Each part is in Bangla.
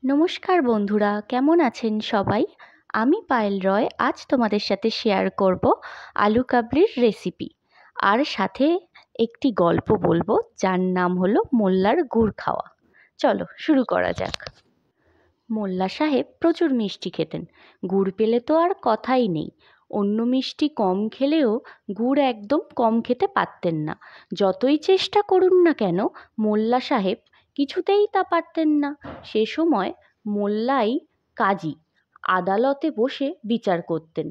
নমস্কার বন্ধুরা, কেমন আছেন সবাই? আমি পায়েল রয় আজ তোমাদের সাথে শেয়ার করব আলু কাবলির রেসিপি। আর সাথে একটি গল্প বলবো যার নাম হলো মোল্লার গুড় খাওয়া। চলো শুরু করা যাক। মোল্লা সাহেব প্রচুর মিষ্টি খেতেন। গুড় পেলে তো আর কথাই নেই। অন্য মিষ্টি কম খেলেও গুড় একদম কম খেতে পারতেন না। যতই চেষ্টা করুন না কেন মোল্লা সাহেব কিছুতেই তা পারতেন না। সে সময় মোল্লাই কাজী আদালতে বসে বিচার করতেন।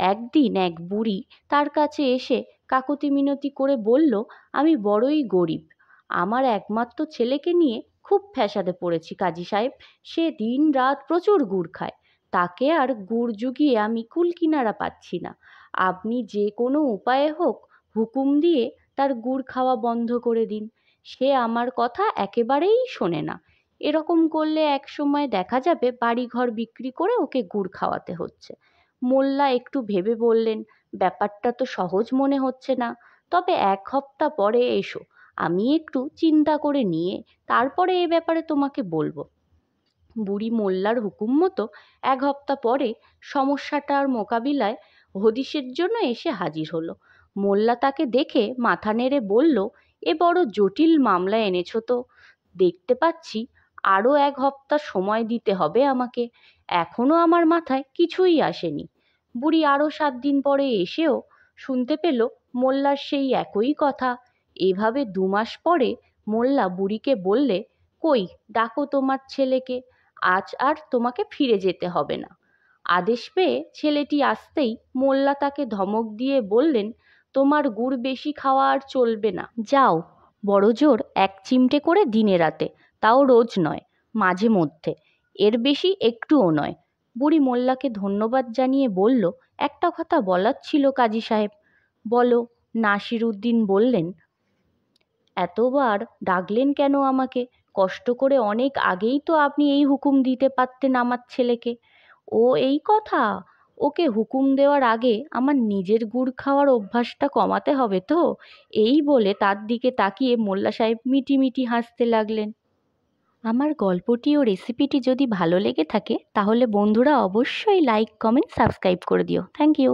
একদিন এক বুড়ি তার কাছে এসে কাকুতি মিনতি করে বলল, আমি বড়ই গরিব, আমার একমাত্র ছেলেকে নিয়ে খুব ফ্যাসাদে পড়েছি কাজী সাহেব। সে দিন রাত প্রচুর গুড় খায়, তাকে আর গুড় জুগিয়ে আমি কুল কিনারা পাচ্ছি না। আপনি যে কোনো উপায়ে হোক হুকুম দিয়ে তার গুড় খাওয়া বন্ধ করে দিন। সে আমার কথা একেবারেই শোনে না। এরকম করলে এক সময় দেখা যাবে বাড়িঘর বিক্রি করে ওকে গুড় খাওয়াতে হচ্ছে। মোল্লা একটু ভেবে বললেন, ব্যাপারটা তো সহজ মনে হচ্ছে না, তবে এক সপ্তাহ পরে এসো, আমি একটু চিন্তা করে নিয়ে তারপরে এ ব্যাপারে তোমাকে বলবো। বুড়ি মোল্লার হুকুম মতো এক সপ্তাহ পরে সমস্যাটার মোকাবিলায় হদিশের জন্য এসে হাজির হলো। মোল্লা তাকে দেখে মাথা নেড়ে বলল, এ বড় জটিল মামলা এনেছো তো দেখতে পাচ্ছি। আরও এক সপ্তাহ সময় দিতে হবে আমাকে, এখনো আমার মাথায় কিছুই আসেনি। বুড়ি আরও 7 দিন পরে এসেও শুনতে পেল মোল্লার সেই একই কথা। এভাবে 2 মাস পরে মোল্লা বুড়িকে বললে, কই, ডাকো তোমার ছেলেকে, আজ আর তোমাকে ফিরে যেতে হবে না। আদেশ পেয়ে ছেলেটি আসতেই মোল্লা তাকে ধমক দিয়ে বললেন, তোমার গুড় বেশি খাওয়া আর চলবে না, যাও, বড় জোর 1 চিমটে করে দিনে রাতে, তাও রোজ নয়, মাঝে মধ্যে, এর বেশি একটুও নয়। বুড়ি মোল্লাকে ধন্যবাদ জানিয়ে বলল, একটা কথা বলার ছিল কাজী সাহেব। বলো। নাসির উদ্দিন বললেন, এতবার ডাকলেন কেন আমাকে? কষ্ট করে অনেক আগেই তো আপনি এই হুকুম দিতে পারতেন আমার ছেলেকে। ও এই কথা, ওকে হুকুম দেওয়ার আগে আমার নিজের গুড় খাওয়ার অভ্যাসটা কমাতে হবে তো। এই বলে তার দিকে তাকিয়ে মোল্লা সাহেব মিটি মিটি হাসতে লাগলেন। আমার গল্পটি ও রেসিপিটি যদি ভালো লেগে থাকে তাহলে বন্ধুরা অবশ্যই লাইক, কমেন্ট, সাবস্ক্রাইব করে দিও। Thank you.